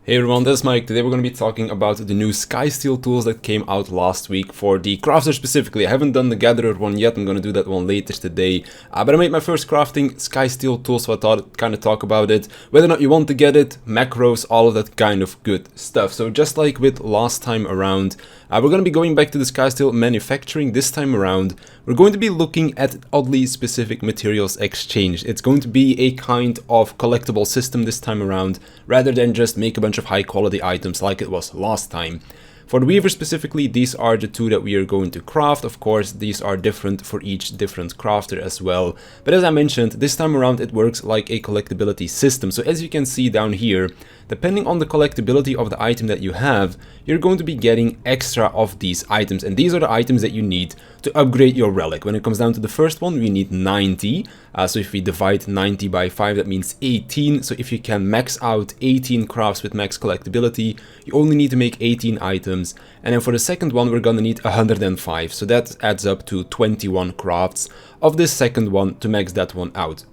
Hey everyone, this is Mike. Today we're going to be talking about the new Skysteel tools that came out last week for the crafter specifically. I haven't done the gatherer one yet, I'm going to do that one later today. But I made my first crafting Skysteel tool, so I thought I'd kind of talk about it. Whether or not you want to get it, macros, all of that kind of good stuff. So just like with last time around, we're going to be going back to the Skysteel manufacturing this time around. We're going to be looking at oddly specific materials exchanged. It's going to be a kind of collectible system this time around, rather than just make a bunch of high quality items like it was last time. For the Weaver specifically, these are the two that we are going to craft. Of course, these are different for each different crafter as well. But as I mentioned, this time around it works like a collectability system. So as you can see down here, depending on the collectability of the item that you have, you're going to be getting extra of these items. And these are the items that you need to upgrade your relic. When it comes down to the first one, we need 90. So if we divide 90 by 5, that means 18. So if you can max out 18 crafts with max collectability, you only need to make 18 items. And then for the second one, we're gonna need 105. So that adds up to 21 crafts of this second one to max that one out.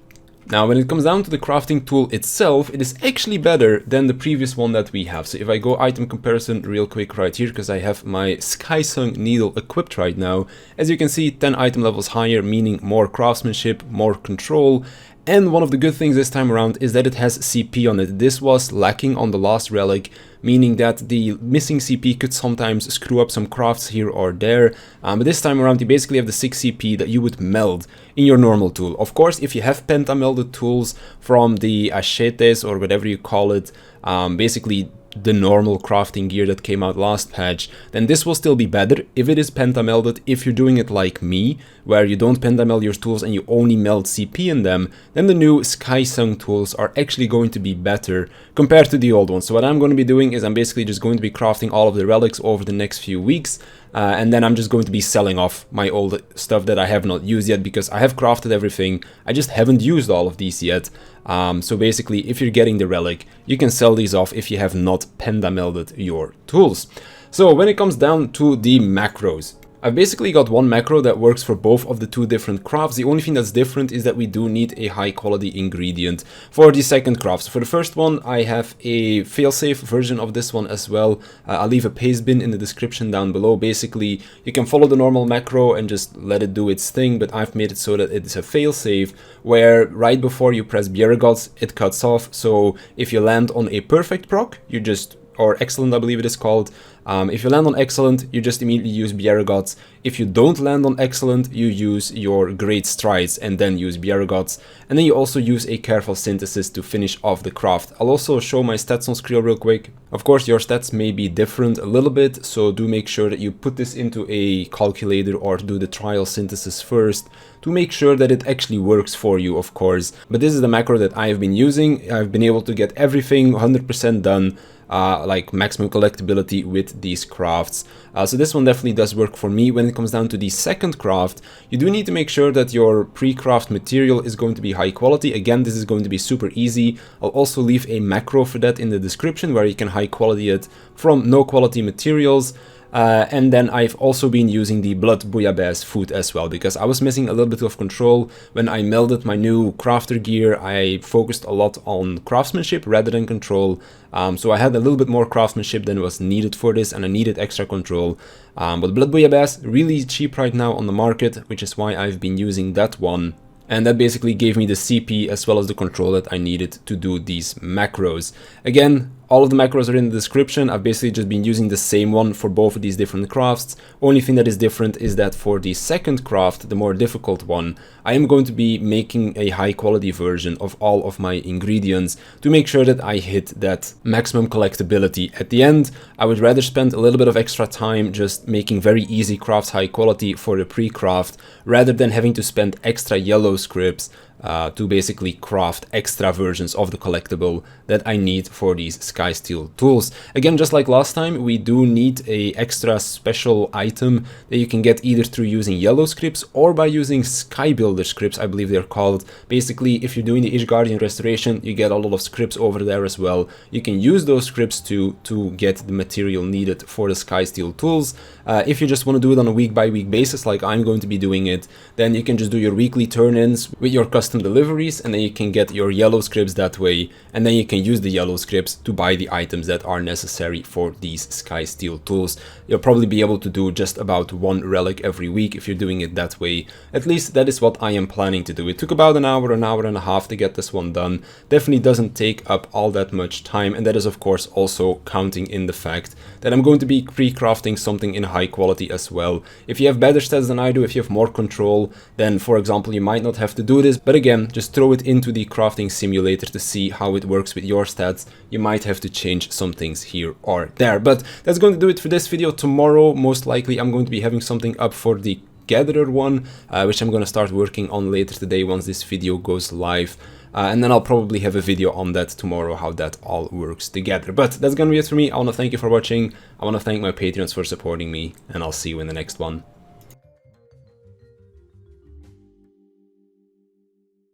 Now, when it comes down to the crafting tool itself, it is actually better than the previous one that we have. So if I go item comparison real quick right here, because I have my Skysteel needle equipped right now, as you can see, 10 item levels higher, meaning more craftsmanship, more control. And one of the good things this time around is that it has CP on it. This was lacking on the last relic, meaning that the missing CP could sometimes screw up some crafts here or there. But this time around you basically have the 6 CP that you would meld in your normal tool. Of course, if you have penta-melded tools from the achetes or whatever you call it, basically the normal crafting gear that came out last patch, then this will still be better if it is pentamelded. If you're doing it like me, where you don't pentameld your tools and you only meld CP in them, then the new Skysteel tools are actually going to be better compared to the old ones. So what I'm going to be doing is I'm basically just going to be crafting all of the relics over the next few weeks, and then I'm just going to be selling off my old stuff that I have not used yet, because I have crafted everything, I just haven't used all of these yet. So basically, if you're getting the relic, you can sell these off if you have not pentamelded your tools. So when it comes down to the macros, I've basically got one macro that works for both of the two different crafts. The only thing that's different is that we do need a high quality ingredient for the second craft. So for the first one, I have a failsafe version of this one as well. I'll leave a paste bin in the description down below. Basically, you can follow the normal macro and just let it do its thing, but I've made it so that it's a failsafe where right before you press Bjerregods, it cuts off. So if you land on a perfect proc, you just, or excellent I believe it is called, if you land on excellent, you just immediately use Bjerregods. If you don't land on excellent, you use your great strides and then use Bjerregods. And then you also use a careful synthesis to finish off the craft. I'll also show my stats on screen real quick. Of course, your stats may be different a little bit, so do make sure that you put this into a calculator or do the trial synthesis first to make sure that it actually works for you, of course. But this is the macro that I have been using. I've been able to get everything 100% done, like maximum collectability with these crafts. So this one definitely does work for me. When it comes down to the second craft, you do need to make sure that your pre-craft material is going to be high quality. Again, this is going to be super easy. I'll also leave a macro for that in the description where you can high quality it from no quality materials. And then I've also been using the blood bouillabaisse food as well, because I was missing a little bit of control. When I melded my new crafter gear, I focused a lot on craftsmanship rather than control. So I had a little bit more craftsmanship than was needed for this, and I needed extra control. But blood bouillabaisse, really cheap right now on the market, which is why I've been using that one. And that basically gave me the CP as well as the control that I needed to do these macros. Again, all of the macros are in the description. I've basically just been using the same one for both of these different crafts. Only thing that is different is that for the second craft, the more difficult one, I am going to be making a high quality version of all of my ingredients to make sure that I hit that maximum collectability. At the end, I would rather spend a little bit of extra time just making very easy crafts high quality for the pre-craft, rather than having to spend extra yellow scripts to basically craft extra versions of the collectible that I need for these Skysteel tools. Again, just like last time, we do need a extra special item that you can get either through using yellow scripts or by using Sky Builder scripts, I believe they're called. Basically, if you're doing the Ishgardian restoration, you get a lot of scripts over there as well. You can use those scripts to get the material needed for the Skysteel tools. If you just want to do it on a week by week basis, like I'm going to be doing it, then you can just do your weekly turn-ins with your custom custom deliveries, and then you can get your yellow scripts that way, and then you can use the yellow scripts to buy the items that are necessary for these Skysteel tools. You'll probably be able to do just about one relic every week if you're doing it that way. At least that is what I am planning to do. It took about an hour and a half to get this one done. Definitely doesn't take up all that much time, and that is of course also counting in the fact that I'm going to be pre-crafting something in high quality as well. If you have better stats than I do, if you have more control, then for example you might not have to do this, but again, just throw it into the crafting simulator to see how it works with your stats. You might have to change some things here or there, but that's going to do it for this video. Tomorrow most likely I'm going to be having something up for the Gatherer one, which I'm going to start working on later today once this video goes live. And then I'll probably have a video on that tomorrow, how that all works together. But that's gonna be it for me. I want to thank you for watching. I want to thank my Patreons for supporting me, and I'll see you in the next one.